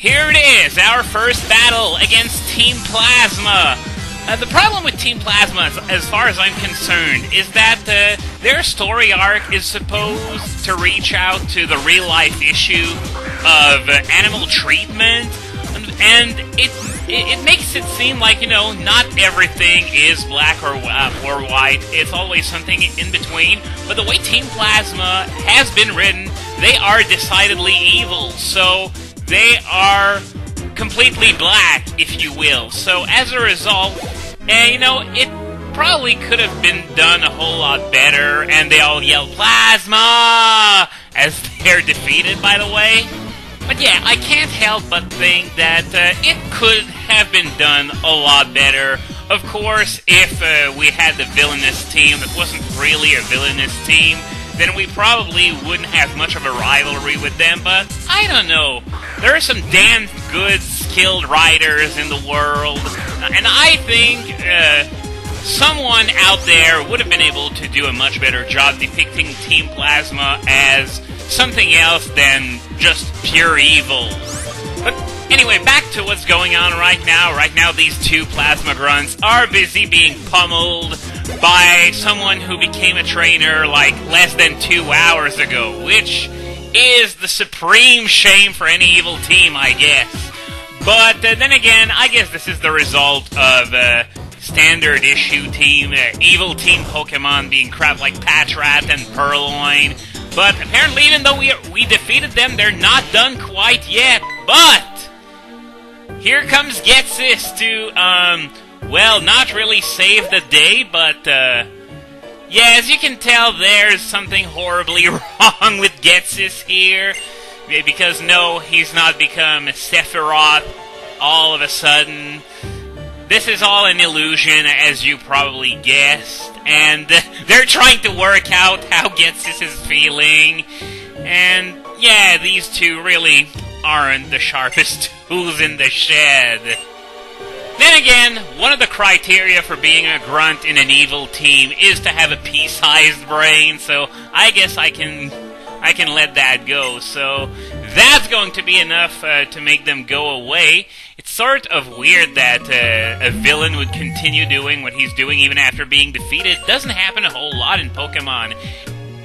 Here it is, our first battle against Team Plasma. The problem with Team Plasma, as far as I'm concerned, is that their story arc is supposed to reach out to the real-life issue of animal treatment, and it makes it seem like, you know, not everything is black or white. It's always something in between. But the way Team Plasma has been written, they are decidedly evil. So they are completely black, if you will. So as a result, you know, it probably could have been done a whole lot better. And they all yell Plasma as they're defeated, by the way. But yeah, I can't help but think that it could have been done a lot better. Of course, if we had the villainous team that wasn't really a villainous team, then we probably wouldn't have much of a rivalry with them, but I don't know. There are some damn good, skilled writers in the world, and I think someone out there would have been able to do a much better job depicting Team Plasma as something else than just pure evil. But anyway, back to what's going on right now. Right now, these two plasma grunts are busy being pummeled by someone who became a trainer like less than 2 hours ago, which is the supreme shame for any evil team, I guess. But then again, I guess this is the result of standard issue team, evil team Pokemon being crap like Patrat and Purloin. But apparently, even though we defeated them, they're not done quite yet. But here comes Getsis to, well, not really save the day, but, yeah, as you can tell, there's something horribly wrong with Getsis here. Because, no, he's not become Sephiroth all of a sudden. This is all an illusion, as you probably guessed. And they're trying to work out how Getsis is feeling. And, yeah, these two really aren't the sharpest tools in the shed. Then again, one of the criteria for being a grunt in an evil team is to have a pea-sized brain, so I guess I can let that go. So that's going to be enough to make them go away. It's sort of weird that a villain would continue doing what he's doing even after being defeated. It doesn't happen a whole lot in Pokemon.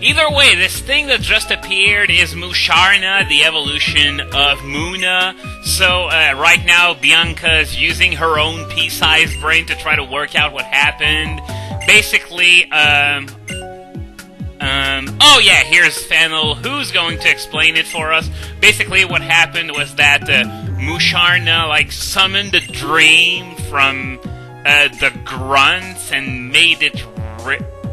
Either way, this thing that just appeared is Musharna, the evolution of Munna. So right now, Bianca's using her own pea-sized brain to try to work out what happened. Basically, oh yeah, here's Fennel, who's going to explain it for us. Basically, what happened was that Musharna, like, summoned a dream from the grunts and made it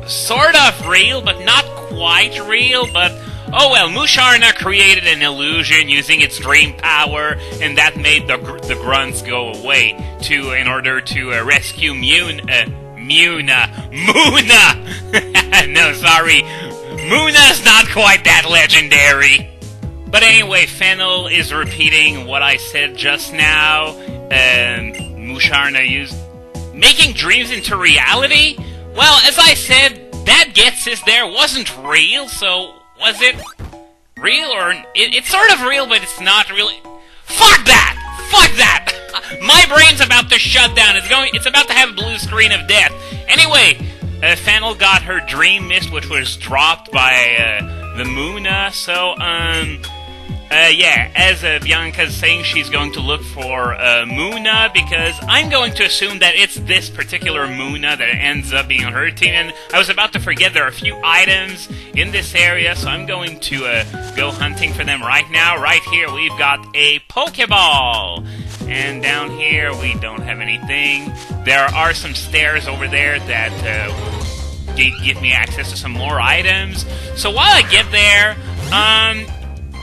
sort of real, but not quite real. But oh well, Musharna created an illusion using its dream power, and that made the grunts go away in order to rescue Munna. No, sorry. Munna's not quite that legendary. But anyway, Fennel is repeating what I said just now. Musharna used making dreams into reality? Well, as I said, that Getsis there wasn't real, so was it real or... It's sort of real, but it's not really... Fuck that! Fuck that! My brain's about to shut down. It's about to have a blue screen of death. Anyway, Fennel got her dream mist, which was dropped by the Munna. So, yeah, as Bianca's saying, she's going to look for Munna, because I'm going to assume that it's this particular Munna that ends up being on her team. And I was about to forget, there are a few items in this area, so I'm going to go hunting for them right now. Right here, we've got a Pokeball. And down here, we don't have anything. There are some stairs over there that give me access to some more items. So while I get there,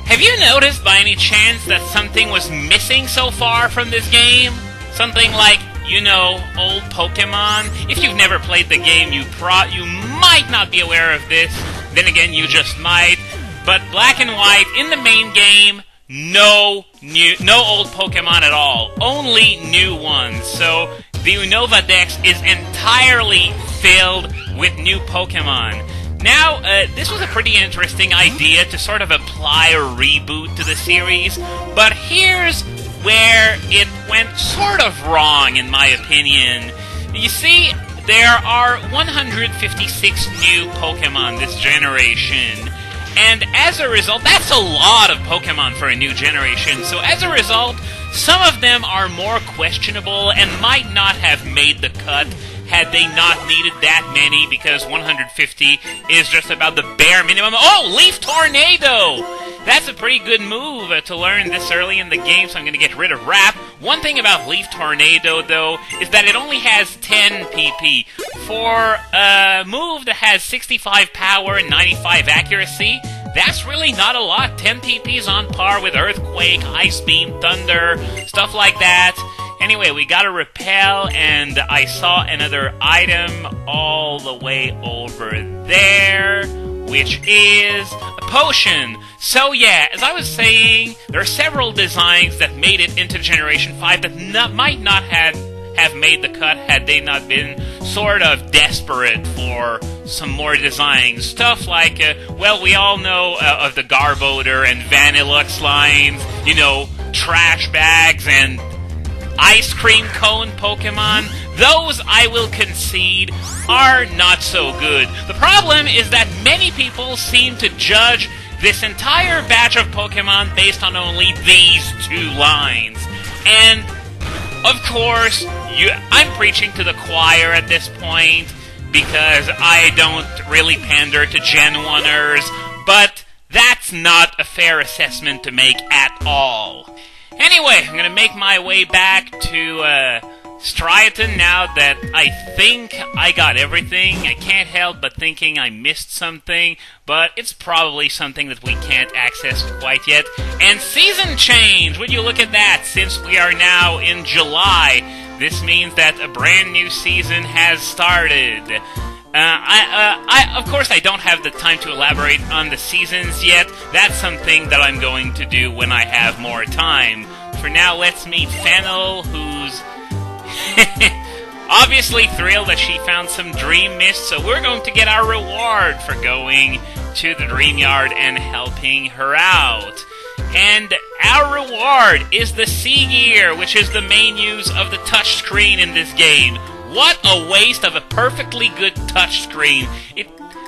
have you noticed by any chance that something was missing so far from this game? Something like, you know, old Pokemon? If you've never played the game, you might not be aware of this. Then again, you just might. But Black and White, in the main game, no old Pokemon at all. Only new ones. So the Unova Dex is entirely filled with new Pokemon. Now, this was a pretty interesting idea to sort of apply a reboot to the series, but here's where it went sort of wrong, in my opinion. You see, there are 156 new Pokemon this generation, and as a result, that's a lot of Pokemon for a new generation, so as a result, some of them are more questionable and might not have made the cut had they not needed that many, because 150 is just about the bare minimum. Oh, Leaf Tornado! That's a pretty good move to learn this early in the game, so I'm going to get rid of Wrap. One thing about Leaf Tornado, though, is that it only has 10 PP. For a move that has 65 power and 95 accuracy, that's really not a lot. 10 PP is on par with Earthquake, Ice Beam, Thunder, stuff like that. Anyway, we got a Repel, and I saw another item all the way over there, which is a potion. So yeah, as I was saying, there are several designs that made it into Generation 5 that might not have made the cut had they not been sort of desperate for some more designs. Stuff like, well, we all know of the Garbodor and Vanillux lines, you know, trash bags and ice cream cone Pokemon. Those, I will concede, are not so good. The problem is that many people seem to judge this entire batch of Pokemon based on only these two lines. And, of course, I'm preaching to the choir at this point, because I don't really pander to Gen 1ers, but that's not a fair assessment to make at all. Anyway, I'm going to make my way back to Striaton now that I think I got everything. I can't help but thinking I missed something, but it's probably something that we can't access quite yet. And season change! Would you look at that? Since we are now in July, this means that a brand new season has started. Of course, I don't have the time to elaborate on the seasons yet. That's something that I'm going to do when I have more time. For now, let's meet Fennel, who's obviously thrilled that she found some Dream Mist, so we're going to get our reward for going to the Dream Yard and helping her out. And our reward is the Sea Gear, which is the main use of the touchscreen in this game. What a waste of a perfectly good touchscreen.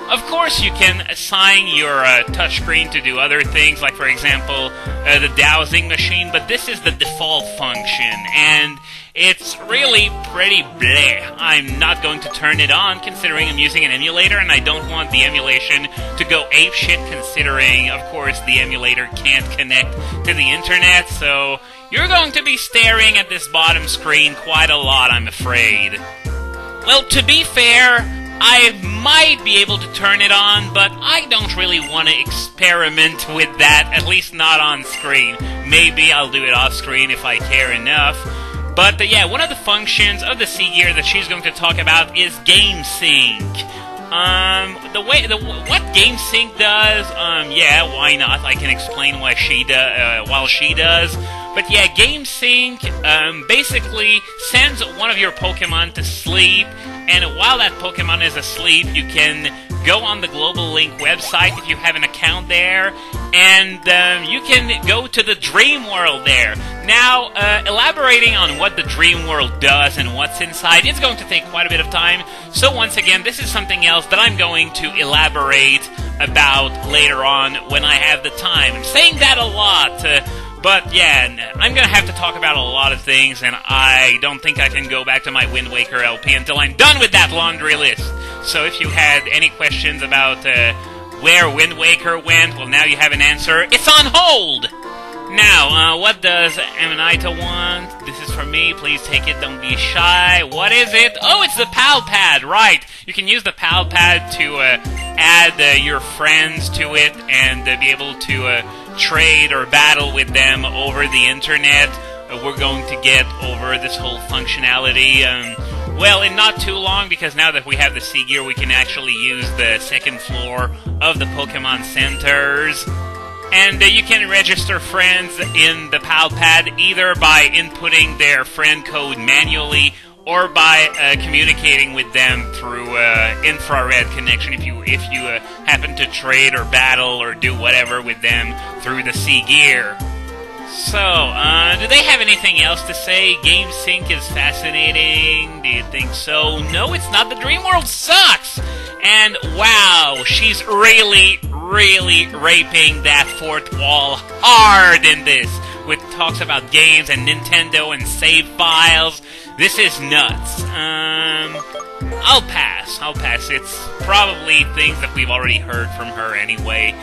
Of course, you can assign your touchscreen to do other things, like, for example, the dowsing machine, but this is the default function, and it's really pretty bleh. I'm not going to turn it on, considering I'm using an emulator, and I don't want the emulation to go apeshit, considering, of course, the emulator can't connect to the internet, so you're going to be staring at this bottom screen quite a lot, I'm afraid. Well, to be fair, I might be able to turn it on, but I don't really want to experiment with that, at least not on screen. Maybe I'll do it off screen if I care enough. But yeah, one of the functions of the Sea Gear that she's going to talk about is Game Sync. What Game Sync does, yeah, why not? I can explain why she does. But yeah, Game Sync basically sends one of your Pokemon to sleep, and while that Pokemon is asleep, you can go on the Global Link website if you have an account there, and you can go to the Dream World there. Now, elaborating on what the Dream World does and what's inside, it's going to take quite a bit of time, so once again, this is something else that I'm going to elaborate about later on when I have the time. I'm saying that a lot, but yeah, I'm going to have to talk about a lot of things, and I don't think I can go back to my Wind Waker LP until I'm done with that laundry list. So if you had any questions about where Wind Waker went, well, now you have an answer. It's on hold! Now, what does Amanita want? This is for me. Please take it. Don't be shy. What is it? Oh, it's the Pal Pad. Right. You can use the Pal Pad to add your friends to it and be able to trade or battle with them over the internet. We're going to get over this whole functionality, well, in not too long, because now that we have the Sea Gear, we can actually use the second floor of the Pokemon centers. And you can register friends in the Pal Pad either by inputting their friend code manually or by communicating with them through infrared connection if you happen to trade or battle or do whatever with them through the Sea Gear. So, do they have anything else to say. Game Sync is fascinating. Do you think so? No, it's not. The Dream World sucks! And wow, she's really raping that fourth wall hard in this, with talks about games and Nintendo and save files. This is nuts. I'll pass. It's probably things that we've already heard from her anyway.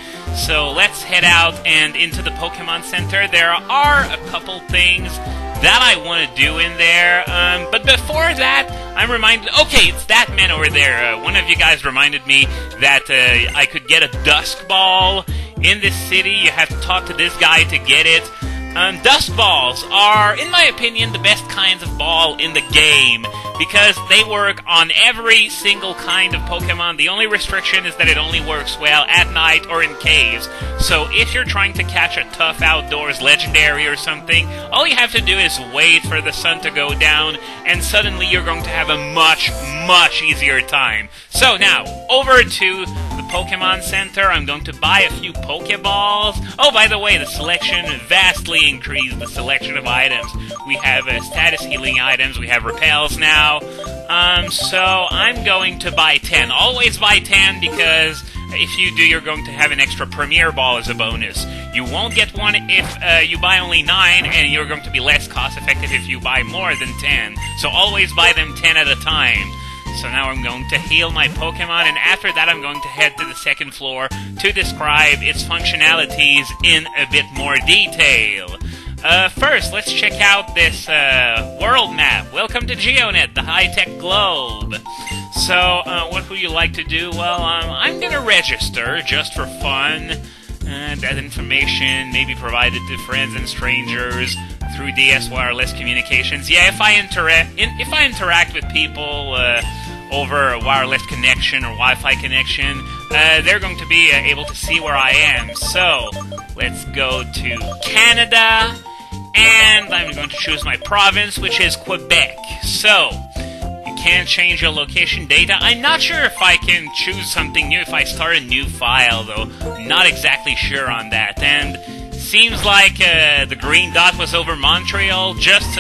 So let's head out and into the Pokémon Center. There are a couple things that I want to do in there, but before that, I'm reminded... Okay, it's that man over there. One of you guys reminded me that I could get a Dusk Ball in this city. You have to talk to this guy to get it. Dusk Balls are, in my opinion, the best kinds of ball in the game, because they work on every single kind of Pokemon. The only restriction is that it only works well at night or in caves. So if you're trying to catch a tough outdoors legendary or something, all you have to do is wait for the sun to go down, and suddenly you're going to have a much easier time. So now, over to the Pokemon Center. I'm going to buy a few Pokeballs. Oh, by the way, the selection vastly increased, the selection of items. We have status healing items, we have repels now. So I'm going to buy 10. Always buy 10, because if you do, you're going to have an extra Premier Ball as a bonus. You won't get one if you buy only 9, and you're going to be less cost effective if you buy more than 10. So always buy them 10 at a time. So now I'm going to heal my Pokemon, and after that I'm going to head to the second floor to describe its functionalities in a bit more detail. First, let's check out this world map. Welcome to GeoNet, the high-tech globe. So, what would you like to do? Well, I'm gonna register, just for fun. That information may be provided to friends and strangers through DS wireless communications. Yeah, if I interact with people over a wireless connection or Wi-Fi connection, they're going to be able to see where I am. So, let's go to Canada, and I'm going to choose my province, which is Quebec. So, you can change your location data. I'm not sure if I can choose something new if I start a new file, though. Not exactly sure on that. And seems like the green dot was over Montreal. Just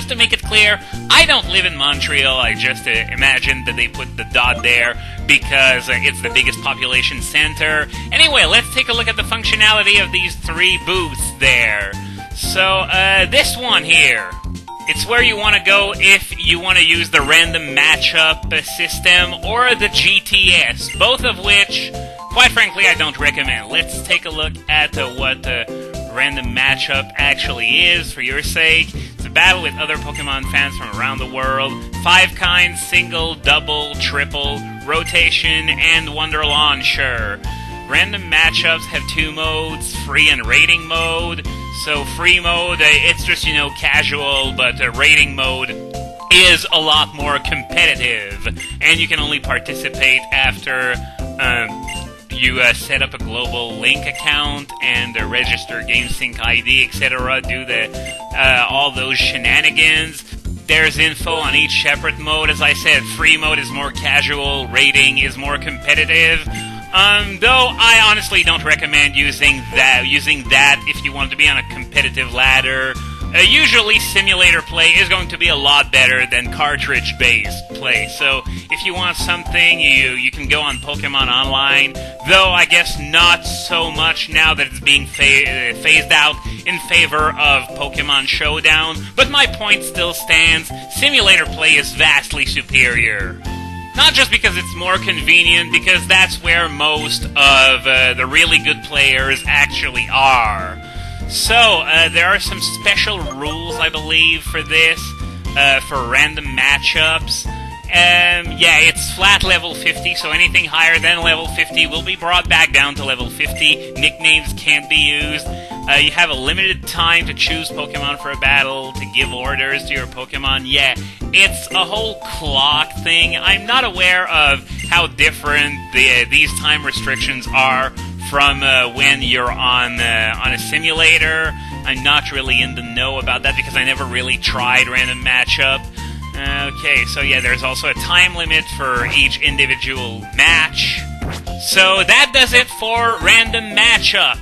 to make it clear, I don't live in Montreal. I just imagined that they put the dot there because it's the biggest population center. Anyway, let's take a look at the functionality of these 3 booths there. So, this one here, it's where you want to go if you want to use the random matchup system or the GTS, both of which, quite frankly, I don't recommend. Let's take a look at what random matchup actually is, for your sake. It's a battle with other Pokemon fans from around the world. 5 kinds: single, double, triple, rotation, and Wonder Launcher. Random matchups have 2 modes, free and rating mode. So free mode, it's just, casual, but rating mode is a lot more competitive. And you can only participate after you set up a global link account and register GameSync ID, etc. Do all those shenanigans. There's info on each separate mode. As I said, free mode is more casual, rating is more competitive. Though I honestly don't recommend using that if you want to be on a competitive ladder. Usually simulator play is going to be a lot better than cartridge-based play. So if you want something, you can go on Pokemon Online, though I guess not so much now that it's being phased out in favor of Pokemon Showdown. But my point still stands. Simulator play is vastly superior. Not just because it's more convenient, because that's where most of the really good players actually are. So, there are some special rules, I believe, for this, for random matchups. Yeah, it's flat level 50, so anything higher than level 50 will be brought back down to level 50. Nicknames can't be used. You have a limited time to choose Pokemon for a battle, to give orders to your Pokemon. Yeah, it's a whole clock thing. I'm not aware of how different these time restrictions are from when you're on a simulator. I'm not really in the know about that because I never really tried random matchup. Okay, so yeah, there's also a time limit for each individual match. So that does it for random matchup.